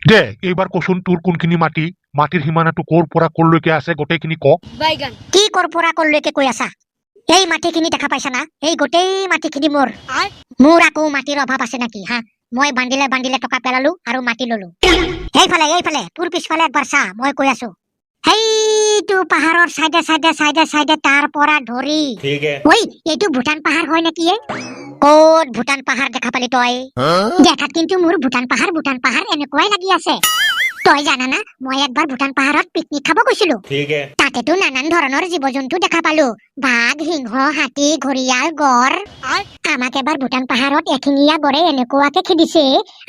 দে এইবাৰ কচোন তোৰ কোনখিনি মাটি মাটিৰ সীমানাটো ক'ৰ পৰা ক'লৈকে আছে গোটেইখিনি ক কি কৰ পৰা কলৈকে কৈ আছা এই মাটিখিনি দেখা পাইছা না এই গোটেই মাটিখিনি মোৰ আকৌ মাটিৰ অভাৱ আছে নেকি হা মই বান্দিলে বান্দিলে টকা পেলালো আৰু মাটি ললো এইফালে তোৰ পিছফালে একবাৰ চা মই কৈ আছো সেইটো পাহাৰৰ চাইডে চাইডে চাইডে চাইডে তাৰ পৰা ধৰি ঐ এইটো ভূটান পাহাৰ হয় নেকি ক'ত ভূটান পাহাৰ দেখা পালি তই দেখাত কিন্তু মোৰ ভূটান পাহাৰ এনেকুৱাই লাগি আছে তই জানা না মই একবাৰ ভূটান পাহাৰত পিকনিক খাব গৈছিলো তাতেতো নানান ধৰণৰ জীৱ জন্তু দেখা পালো বাঘ সিংহ হাতী ঘৰিয়াল গড় আমাক এবাৰ ভূটান পাহাৰত এশিঙীয়া গড়ে এনেকুৱাকে খেদিছে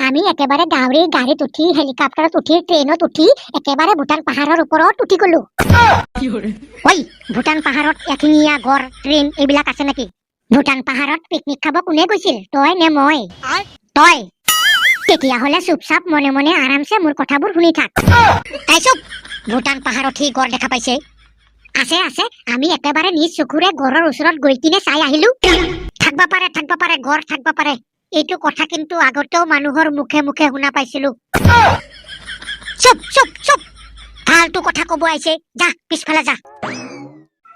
আমি একেবাৰে গাড়ী গাড়ীত উঠি হেলিকপ্টাৰত উঠি ট্ৰেইনত উঠি একেবাৰে ভূটান পাহাৰৰ ওপৰত উঠি গলো ঐ ভূটান পাহাৰত এশিঙীয়া গড় ট্ৰেইন এইবিলাক আছে নেকি ভূটান পাহাৰত পিকনিক খাব কোনে গৈছিল তই নে মই তই তেতিয়াহ'লে চুপচাপ মনে মনে আৰামছে মোৰ কথাবোৰ শুনি থাক তাই চুপ ভূটান পাহাৰত সি গড় দেখা পাইছে আছে আছে আমি একেবাৰে নিজ চকুৰে গড়ৰ ওচৰত গৈ কিনে চাই আহিলো থাকবা পাৰে গড় থাকবা পাৰে এইটো কথা কিন্তু আগতেও মানুহৰ মুখে মুখে শুনা পাইছিলো চুপ চুপ চুপ ফালতু কথা কব আহিছে যা পিছফালে যা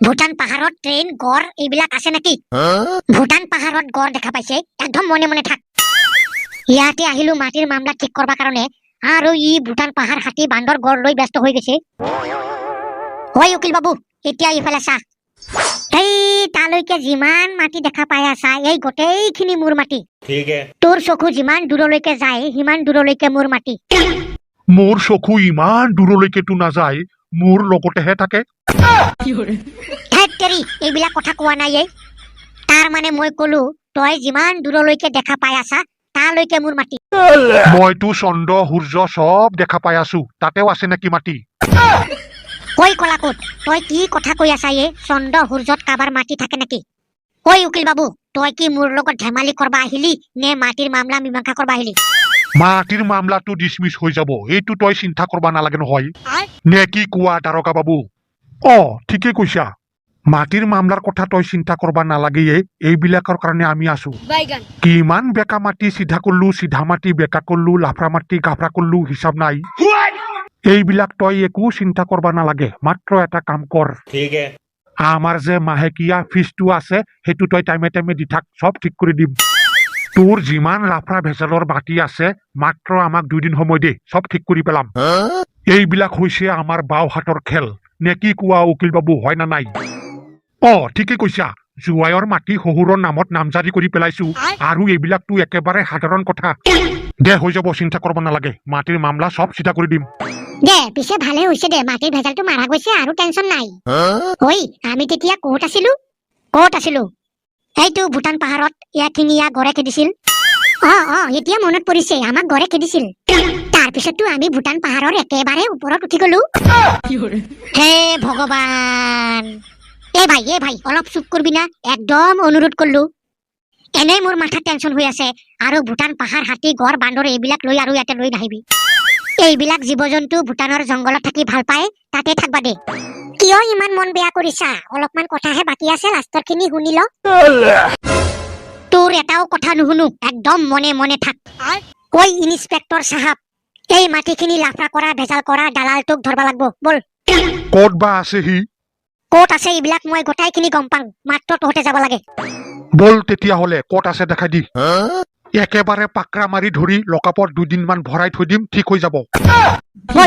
ভূটান পাহাৰত ট্ৰেইন গড় এইবিলাক আছে নেকি ভূটান পাহাৰত গড় দেখা পাইছে একদম মনে মনে থাক ইয়াতে আহিলো মাটিৰ মামলা ঠিক কৰবা কাৰণে আৰু ই ভূটান পাহাৰ হাতী বান্দৰ গড় লৈ ব্যস্ত হৈ গৈছে ঐ উকিল বাবু এতিয়া ইফালে চা এই তালৈকে যিমান মাটি দেখা পাই আছা এই গোটেইখিনি মোৰ মাটি তোৰ চকু যিমান দূৰলৈকে যায় সিমান দূৰলৈকে মোৰ মাটি মোৰ চকু ইমান দূৰলৈকেতো নাযায় মোৰ লগতেহে থাকে ধেৎ তেৰি এইবিলাক কথা কোৱা নাই তাৰ মানে মই কলো তই যিমান দূৰলৈকে দেখা পাই আছা তালৈকে মোৰ মাটি মইতো চন্দ্ৰ সূৰ্য চব দেখা পাই আছো তাতেও আছে নেকি মাটি কৈ কলাকোট তই কি কথা কৈ আছা চন্দ্ৰ সূৰ্যত কাবাৰ মাটি থাকে নেকি ঐ উকিল বাবু তই কি মোৰ লগত ধেমালি কৰবা আহিলি নে মাটিৰ মামলা মীমাংসা কৰবা আহিলি মাটিৰ মামলাটো ডিছমিছ হৈ যাব এইটো তই চিন্তা কৰবা নালাগে নহয় নে কি কোৱা দাৰোগা বাবু ঠিকে কৈছা মাটিৰ মামলাৰ কথা তই চিন্তা কৰবা নালাগে এইবিলাকৰ কাৰণে আমি আছো কিমান বেকা মাটি চিধা কৰলো চিধা মাটি বেকা কৰলো লাফৰা মাটি গাফৰা কৰলো হিচাপ নাই এইবিলাক তই একো চিন্তা কৰবা নালাগে মাত্ৰ এটা কাম কৰ আমাৰ যে মাহেকীয়া ফিজটো আছে সেইটো তই টাইমে টাইমে দি থাক সব ঠিক কৰি দিম তোৰ যিমান লাফৰা ভেজালৰ মাটি আছে মাত্ৰ আমাক 2 দিন সময় দে সব ঠিক কৰি পেলাম এইবিলাক হৈছে আমাৰ বাও হাতৰ খেল নে কি কোৱা উকিল বাবু হয় না নাই ঠিকে কৈছা জুৱাইৰ মাটি শহুৰৰ নামত নামজাৰি কৰি পেলাইছো আৰু এইবিলাকতো একেবাৰে সাধাৰণ কথা দে হৈ যাব চিন্তা কৰব নালাগে মাটিৰ মামলা সব চিধা কৰি দিম দে পিছে ভালে হৈছে দে মাটিৰ ভেজালটো মাৰা গৈছে আৰু টেনচন নাই ঐ আমি তেতিয়া ক'ত আছিলো এইটো ভূটান পাহাৰত এশিঙীয়া গড়ে খেদিছিল এতিয়া মনত পৰিছে আমাক গড়ে খেদিছিল তাৰপিছততো আমি ভূটান পাহাৰৰ একেবাৰে ওপৰত উঠি গলো হে ভগৱান এই ভাই অলপ চুপ কৰবি না একদম অনুৰোধ কৰলো এনেই মোৰ মাথাত টেনচন হৈ আছে আৰু ভূটান পাহাৰ হাতী গড় বান্দৰ এইবিলাক লৈ আৰু ইয়াতে লৈ নাহিবি এইবিলাক জীৱ জন্তু ভূটানৰ জংগলত থাকি ভাল পায় তাতে থাকবা দে কিয় ইমান মন বেয়া কৰিছা অলপমান কথাহে বাকী আছে লাষ্টৰ খিনি শুনি ল তোৰ এটাও কথা নুশুনো একদম মনে মনে থাক ঐ ইন্সপেক্টৰ সাহাব এই মাটিখিনি লাফৰা কৰা ভেজাল কৰা দালালটোক ধৰবা লাগব বল ক'ত বা আছে সি ক'ত আছে এইবিলাক মই গোটাইখিনি গম পাওঁ মাত্ৰ তহঁতে যাব লাগে বল তেতিয়াহ'লে ক'ত আছে দেখাই দি একেবাৰে পাকৰা মাৰি ধৰি লকাপত 2 দিনমান ভৰাই থৈ দিম ঠিক হৈ যাব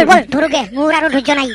বল ধৰোগে মোৰ আৰু ধৈৰ্য নাই